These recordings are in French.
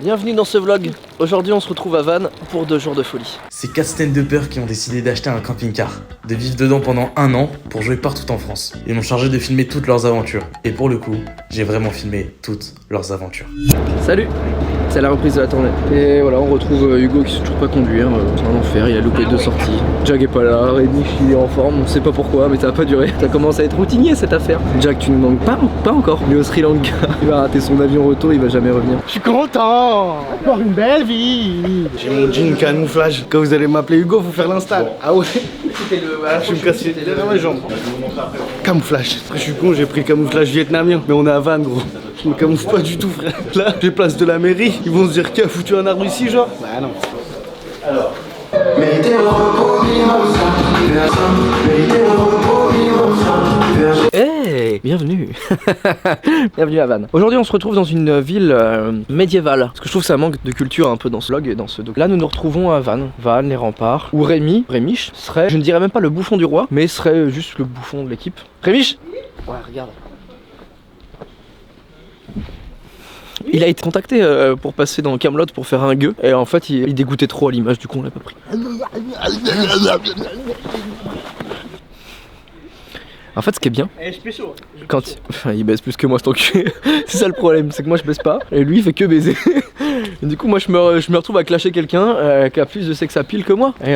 Bienvenue dans ce vlog. Aujourd'hui on se retrouve à Vannes pour 2 jours de folie. C'est 4 stand-uppers qui ont décidé d'acheter un camping-car, de vivre dedans pendant 1 an pour jouer partout en France. Ils m'ont chargé de filmer toutes leurs aventures. Et pour le coup, j'ai vraiment filmé toutes leurs aventures. Salut, c'est la reprise de la tournée. Et voilà, on retrouve Hugo qui sait toujours pas conduire. C'est un enfer, il a loupé 2 sorties. Jack est pas là, Rémi il est en forme, on sait pas pourquoi, mais ça a pas duré. Ça commence à être routinier cette affaire. Jack, tu nous manques pas encore. Il est au Sri Lanka, il va rater son avion retour, il va jamais revenir. Je suis content. Encore une belle vie. J'ai mon jean camouflage. Quand vous allez m'appeler Hugo, faut faire l'insta. Ah ouais. C'était le. Voilà, Je vais me casser derrière ma jambe. Camouflage. Après, je suis con, j'ai pris le camouflage vietnamien. Mais on est à Vannes, gros. Je me camoufle pas du tout, frère. Là, j'ai place de la mairie. Ils vont se dire qui a foutu un arbre ici, genre. Bah non. Alors. Hey, bienvenue. Bienvenue à Vannes. Aujourd'hui on se retrouve dans une ville médiévale. Parce que je trouve que ça manque de culture un peu dans ce vlog et dans ce doc. Là nous nous retrouvons à Vannes. Vannes, les remparts. Où Rémiche serait, je ne dirais même pas le bouffon du roi, mais serait juste le bouffon de l'équipe. Rémiche. Ouais, regarde. Il a été contacté pour passer dans Camelot pour faire un gueux. Et en fait il dégoûtait trop à l'image, du coup on l'a pas pris. En fait, ce qui est bien, quand il baise plus que moi, cet enculé. C'est ça le problème, c'est que moi je baise pas et lui il fait que baiser. Et du coup, moi je me retrouve à clasher quelqu'un qui a plus de sexe à pile que moi. Et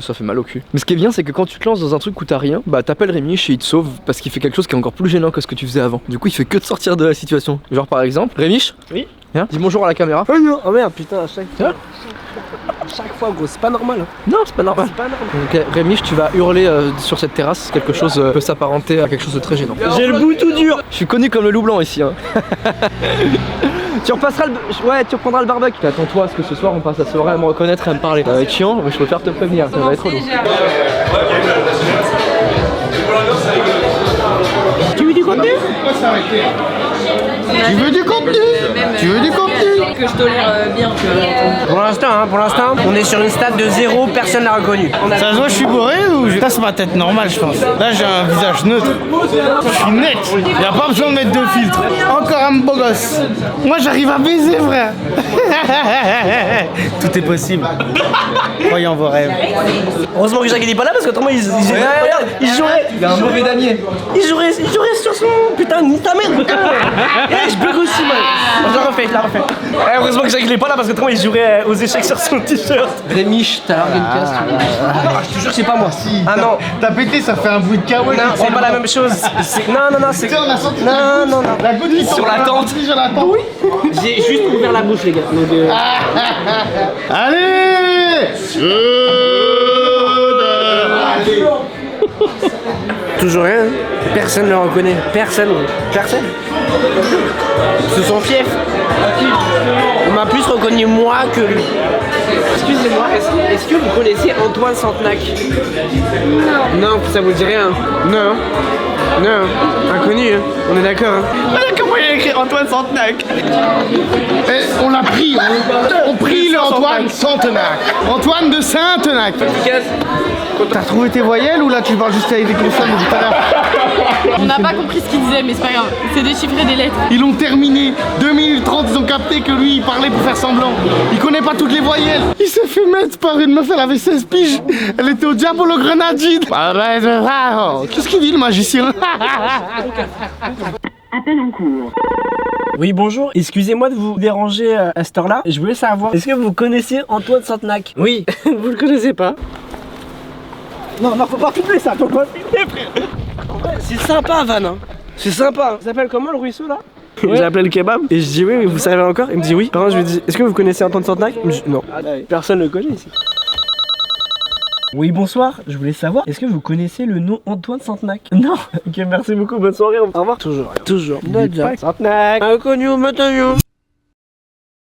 ça fait mal au cul. Mais ce qui est bien, c'est que quand tu te lances dans un truc où t'as rien, bah t'appelles Rémi et il te sauve parce qu'il fait quelque chose qui est encore plus gênant que ce que tu faisais avant. Du coup, il fait que de sortir de la situation. Genre par exemple, Rémi. Oui. Viens, dis bonjour à la caméra. Oh non, oh merde, putain, à Chaque fois, gros, c'est pas normal. Non, c'est pas normal. Donc, Rémi, tu vas hurler sur cette terrasse. Quelque chose peut s'apparenter à quelque chose de très gênant. J'ai le bout tout dur. Je suis connu comme le loup blanc ici. Hein. Tu repasseras le. Ouais, tu reprendras le barbecue. Attends-toi, parce que ce soir on passe la soirée à me reconnaître et à me parler. Ça va être chiant, mais je préfère te prévenir. Ça va être lourd. Tu veux du contenu? Tu veux du contenu? Tu veux du contenu? Que je tolère bien. Pour l'instant, on est sur une stade de 0, personne l'a reconnu. Ça se voit, je suis bourré ou ça c'est ma tête normale, je pense. Là j'ai un visage neutre. Je suis net. Y a pas besoin de mettre de filtre. Encore un beau gosse. Moi j'arrive à baiser, frère. Tout est possible. Croyez en vos rêves. Heureusement que Jacques n'est pas là parce qu'autrement il jouerait. Il a un mauvais damier. Il jouerait sur son. Putain, ni ta mère, putain. Eh, je bug aussi, man. Je la refais. Eh, heureusement que Jacques n'est pas là parce qu'autrement il jouerait aux échecs sur son t-shirt. Rémi, t'as largué une pièce. Je te jure, c'est pas moi. Ah non. T'as pété, ça fait un bruit de kawaii. Non, c'est pas la même chose. Non, c'est. On a senti Non. la goutte qui Sur la tente. Sur la tente. Oui. J'ai juste ouvert la bouche, les gars. Donc, Allez. toujours rien. Personne ne le reconnaît. Personne. C'est son fief. On m'a plus reconnu moi que lui. Excusez-moi, est-ce que vous connaissez Antoine Santenac? Non, ça vous dit rien? Non, inconnu, hein. On est d'accord. Hein. Comment il a écrit Antoine Santenac? On l'a pris, on prie le Antoine Santenac. Antoine de Saint-Tenac. T'as retrouvé tes voyelles ou là tu parles juste avec des consonnes de tout à l'heure? On n'a pas compris ce qu'il disait, mais c'est pas grave. C'est déchiffrer des lettres. Ils l'ont terminé. 2 minutes 30, ils ont capté que lui il parlait pour faire semblant. Il connaît pas toutes les voyelles. Il s'est fait mettre par une meuf, elle avait 16 piges. Elle était au Diabolo Grenadine. Qu'est-ce qu'il dit le magicien? Appel en cours. Oui, bonjour. Excusez-moi de vous déranger à cette heure-là. Je voulais savoir, est-ce que vous connaissez Antoine Santenac? Oui. Vous le connaissez pas? Non, faut pas filmer ça, faut pas filmer, frère. C'est sympa, Van, hein. C'est sympa. Ça s'appelle comment le ruisseau là? J'ai appelé le kebab et je dis oui, mais vous savez encore? Il me dit oui. Alors je lui dis, est-ce que vous connaissez Antoine Santenac? Il me dit non. Personne ne le connaît ici. Oui, bonsoir. Je voulais savoir, est-ce que vous connaissez le nom Antoine Santenac? Non. Ok, merci beaucoup, bonne soirée. Au revoir. Toujours. Santenac. Inconnu maintenant.